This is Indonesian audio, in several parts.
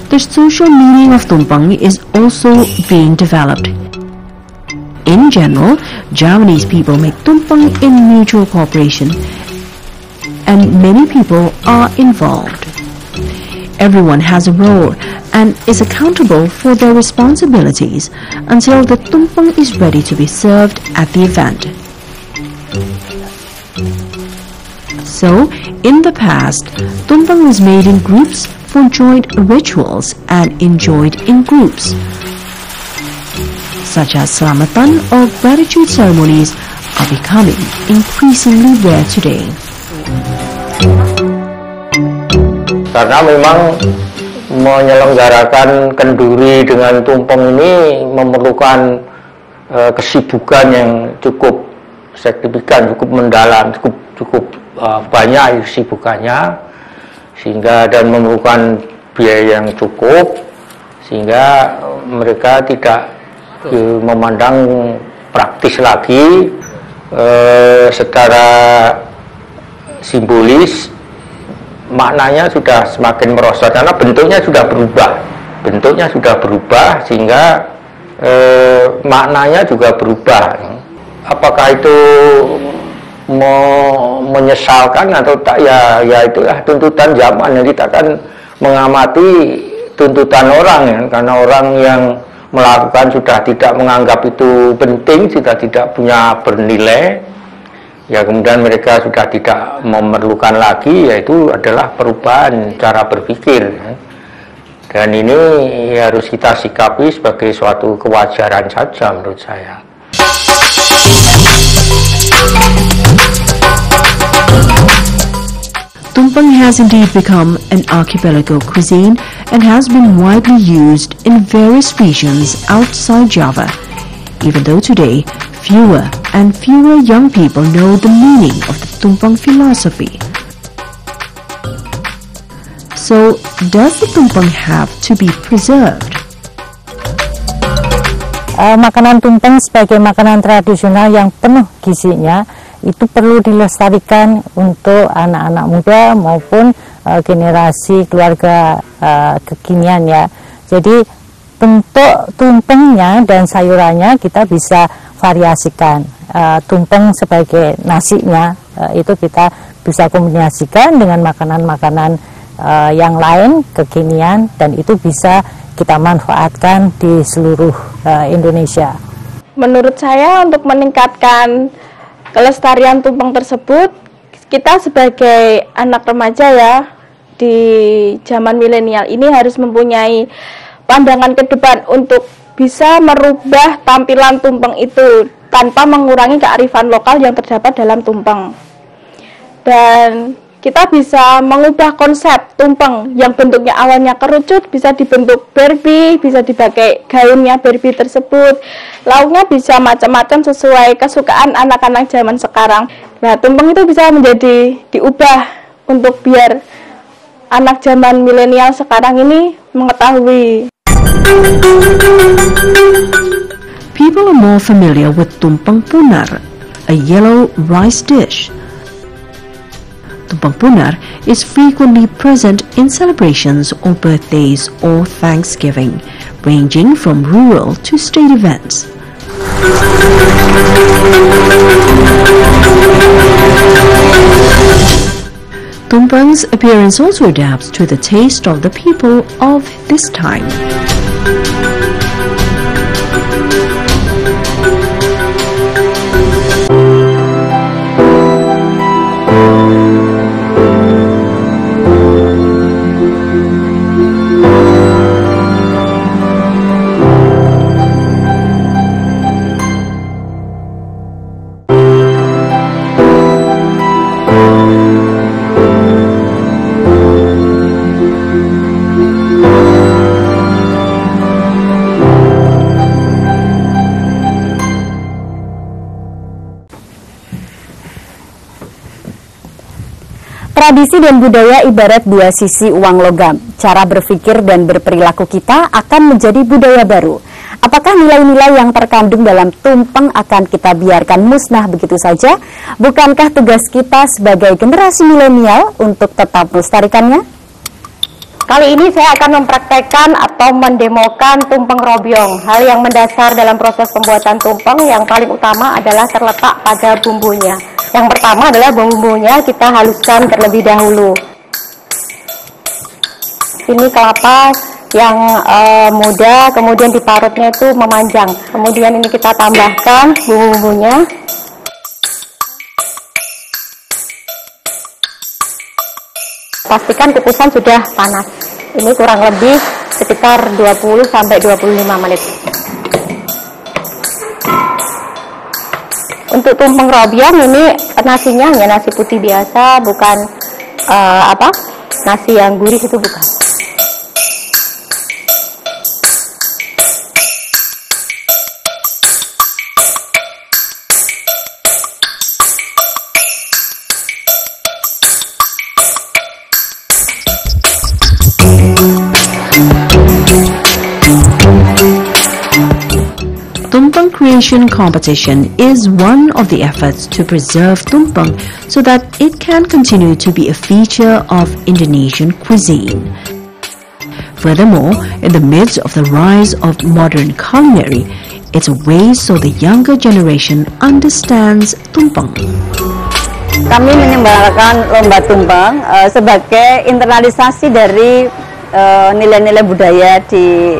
The social meaning of tumpeng is also being developed. In general, Javanese people make tumpeng in mutual cooperation, and many people are involved. Everyone has a role and is accountable for their responsibilities until the tumpeng is ready to be served at the event. So, in the past, tumpeng was made in groups for joint rituals and enjoyed in groups, such as selamatan or gratitude ceremonies are becoming increasingly rare today. Karena memang menyelenggarakan kenduri dengan tumpeng ini memerlukan kesibukan yang cukup signifikan, cukup mendalam, cukup banyak kesibukannya, sehingga dan memerlukan biaya yang cukup, sehingga mereka tidak memandang praktis lagi. Secara simbolis maknanya sudah semakin merosot karena bentuknya sudah berubah, sehingga maknanya juga berubah. Apakah itu menyesalkan atau tak, ya itulah tuntutan zaman. Jadi kita akan mengamati tuntutan orang, ya, karena orang yang melakukan sudah tidak menganggap itu penting, sudah tidak punya bernilai, ya kemudian mereka sudah tidak memerlukan lagi, yaitu adalah perubahan cara berpikir, dan ini harus kita sikapi sebagai suatu kewajaran saja menurut saya. Tumpeng has indeed become an archipelago cuisine and has been widely used in various regions outside Java, even though today fewer and fewer young people know the meaning of the tumpeng philosophy. So, does the tumpeng have to be preserved? Makanan tumpeng sebagai makanan tradisional yang penuh gizinya itu perlu dilestarikan untuk anak-anak muda maupun generasi keluarga kekinian, ya. Jadi bentuk tumpengnya dan sayurannya kita bisa variasikan. Tumpeng sebagai nasinya itu kita bisa kombinasikan dengan makanan-makanan yang lain kekinian, dan itu bisa kita manfaatkan di seluruh Indonesia. Menurut saya untuk meningkatkan kelestarian tumpeng tersebut, kita sebagai anak remaja ya di zaman milenial ini harus mempunyai pandangan ke depan untuk bisa merubah tampilan tumpeng itu tanpa mengurangi kearifan lokal yang terdapat dalam tumpeng. Dan kita bisa mengubah konsep tumpeng yang bentuknya awalnya kerucut bisa dibentuk Barbie, bisa dipakai gaunnya Barbie tersebut. Lauknya bisa macam-macam sesuai kesukaan anak-anak zaman sekarang. Nah, tumpeng itu bisa menjadi diubah untuk biar anak zaman milenial sekarang ini mengetahui. People are more familiar with tumpeng punar, a yellow rice dish. Tumpeng punar is frequently present in celebrations or birthdays or Thanksgiving, ranging from rural to state events. Tumpeng's appearance also adapts to the taste of the people of this time. Tradisi dan budaya ibarat dua sisi uang logam. Cara berpikir dan berperilaku kita akan menjadi budaya baru. Apakah nilai-nilai yang terkandung dalam tumpeng akan kita biarkan musnah begitu saja? Bukankah tugas kita sebagai generasi milenial untuk tetap melestarikannya? Kali ini saya akan mempraktekkan atau mendemokan tumpeng robyong. Hal yang mendasar dalam proses pembuatan tumpeng yang paling utama adalah terletak pada bumbunya. Yang pertama adalah bumbunya kita haluskan terlebih dahulu. Ini kelapa yang muda, kemudian diparutnya itu memanjang. Kemudian ini kita tambahkan bumbu-bumbunya. Pastikan kukusan sudah panas. Ini kurang lebih sekitar 20 sampai 25 menit. Untuk tumpeng robyong ini nasinya hanya nasi putih biasa, bukan nasi yang gurih, itu bukan. Tumpeng creation competition is one of the efforts to preserve tumpeng so that it can continue to be a feature of Indonesian cuisine. Furthermore, in the midst of the rise of modern culinary, it's a way so the younger generation understands tumpeng. Kami menyelenggarakan lomba tumpeng sebagai internalisasi dari nilai-nilai budaya di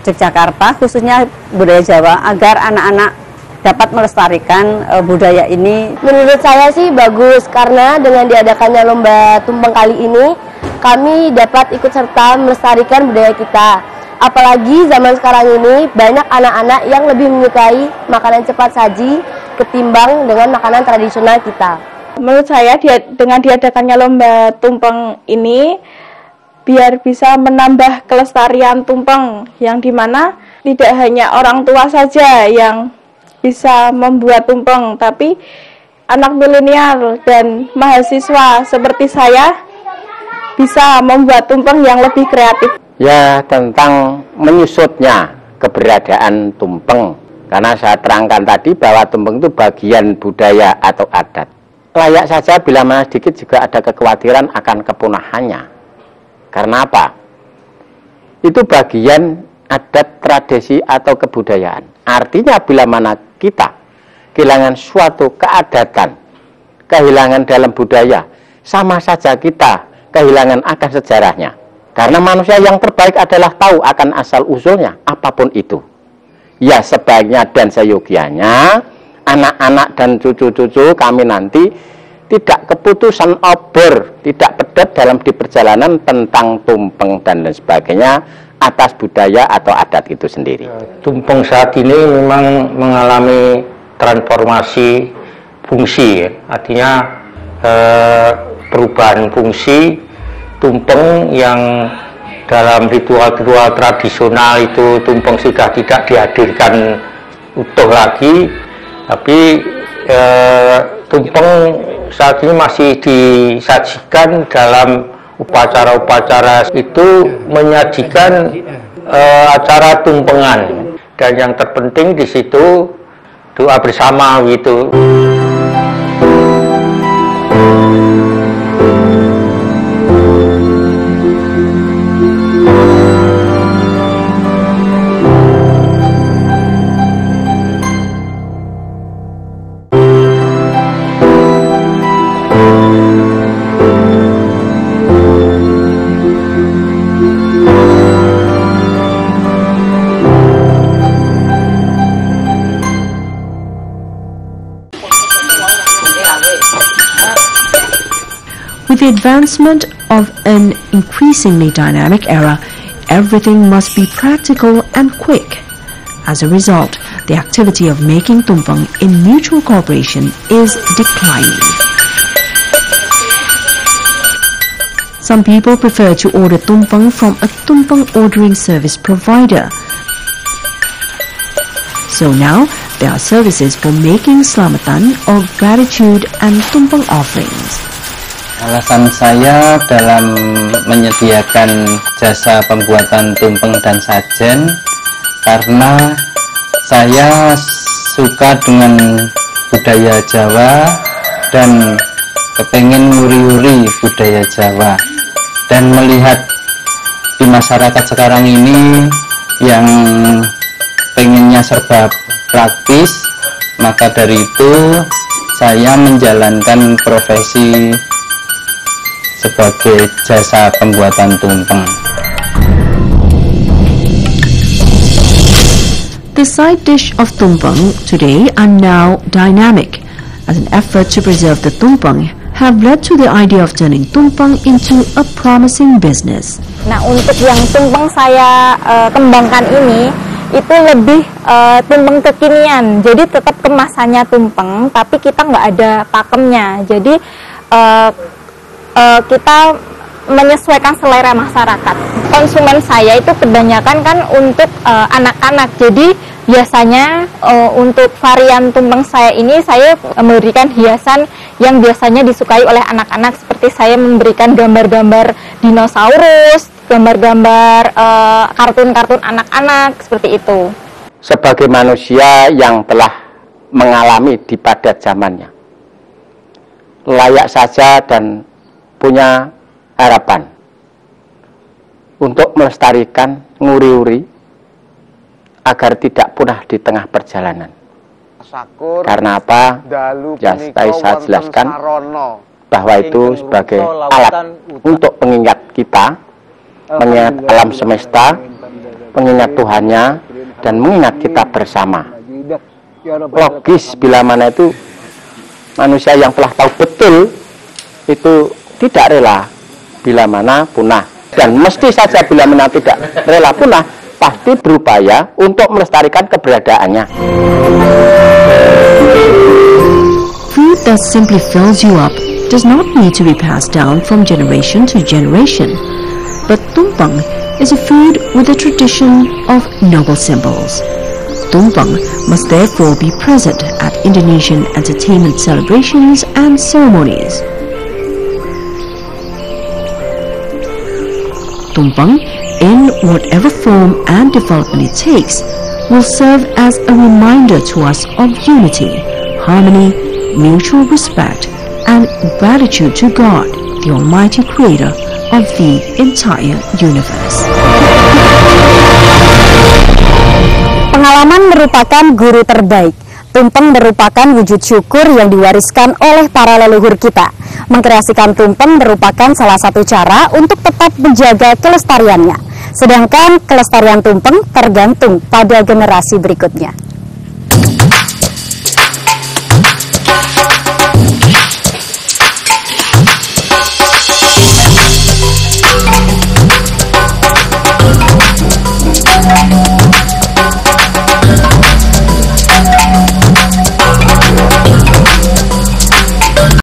Yogyakarta, khususnya budaya Jawa, agar anak-anak dapat melestarikan budaya ini. Menurut saya sih bagus, karena dengan diadakannya lomba tumpeng kali ini, kami dapat ikut serta melestarikan budaya kita. Apalagi zaman sekarang ini banyak anak-anak yang lebih menyukai makanan cepat saji ketimbang dengan makanan tradisional kita. Menurut saya dengan diadakannya lomba tumpeng ini biar bisa menambah kelestarian tumpeng, yang dimana tidak hanya orang tua saja yang bisa membuat tumpeng, tapi anak milenial dan mahasiswa seperti saya bisa membuat tumpeng yang lebih kreatif. Ya, tentang menyusutnya keberadaan tumpeng, karena saya terangkan tadi bahwa tumpeng itu bagian budaya atau adat. Layak saja bila mana sedikit juga ada kekhawatiran akan kepunahannya. Karena apa? Itu bagian adat, tradisi, atau kebudayaan. Artinya bila mana kita kehilangan suatu keadatan, kehilangan dalam budaya, sama saja kita kehilangan akan sejarahnya. Karena manusia yang terbaik adalah tahu akan asal-usulnya, apapun itu. Ya, sebaiknya dan seyogianya, anak-anak dan cucu-cucu kami nanti tidak keputusan obor, tidak pedet dalam di perjalanan tentang tumpeng dan lain sebagainya atas budaya atau adat itu sendiri. Tumpeng saat ini memang mengalami transformasi fungsi, artinya perubahan fungsi. Tumpeng yang dalam ritual-ritual tradisional itu tumpeng sudah tidak dihadirkan utuh lagi, tapi tumpeng saat ini masih disajikan dalam upacara-upacara, itu menyajikan acara tumpengan, dan yang terpenting di situ doa bersama gitu. With the advancement of an increasingly dynamic era, everything must be practical and quick. As a result, the activity of making tumpeng in mutual cooperation is declining. Some people prefer to order tumpeng from a tumpeng ordering service provider. So now, there are services for making selamatan or gratitude and tumpeng offerings. Alasan saya dalam menyediakan jasa pembuatan tumpeng dan sajen karena saya suka dengan budaya Jawa dan kepengen nguri-uri budaya Jawa, dan melihat di masyarakat sekarang ini yang pengennya serba praktis, maka dari itu saya menjalankan profesi sebagai jasa pembuatan tumpeng. The side dish of tumpeng today are now dynamic. As an effort to preserve the tumpeng have led to the idea of turning tumpeng into a promising business. Nah, untuk yang tumpeng saya kembangkan ini, itu lebih tumpeng kekinian. Jadi tetap kemasannya tumpeng, tapi kita nggak ada pakemnya. Jadi kita menyesuaikan selera masyarakat. Konsumen saya itu kebanyakan kan untuk anak-anak. Jadi biasanya untuk varian tumpeng saya ini, saya memberikan hiasan yang biasanya disukai oleh anak-anak, seperti saya memberikan gambar-gambar dinosaurus, gambar-gambar kartun-kartun anak-anak, seperti itu. Sebagai manusia yang telah mengalami di pada zamannya, layak saja dan punya harapan untuk melestarikan, nguri-uri, agar tidak punah di tengah perjalanan. Karena apa? Ya, saya jelaskan bahwa itu sebagai alat untuk pengingat kita, mengingat alam semesta, mengingat Tuhannya, dan mengingat kita bersama. Logis bila mana itu manusia yang telah tahu betul itu tidak rela bila mana punah, dan mesti saja bila mana tidak rela punah, pasti berupaya untuk melestarikan keberadaannya. Food that simply fills you up does not need to be passed down from generation to generation. But tumpeng is a food with a tradition of noble symbols. Tumpeng must therefore be present at Indonesian entertainment celebrations and ceremonies. Tumpeng, in whatever form and development it takes, will serve as a reminder to us of unity, harmony, mutual respect, and gratitude to God, the Almighty Creator of the entire universe. Pengalaman merupakan guru terbaik. Tumpeng merupakan wujud syukur yang diwariskan oleh para leluhur kita. Mengkreasikan tumpeng merupakan salah satu cara untuk tetap menjaga kelestariannya. Sedangkan kelestarian tumpeng tergantung pada generasi berikutnya.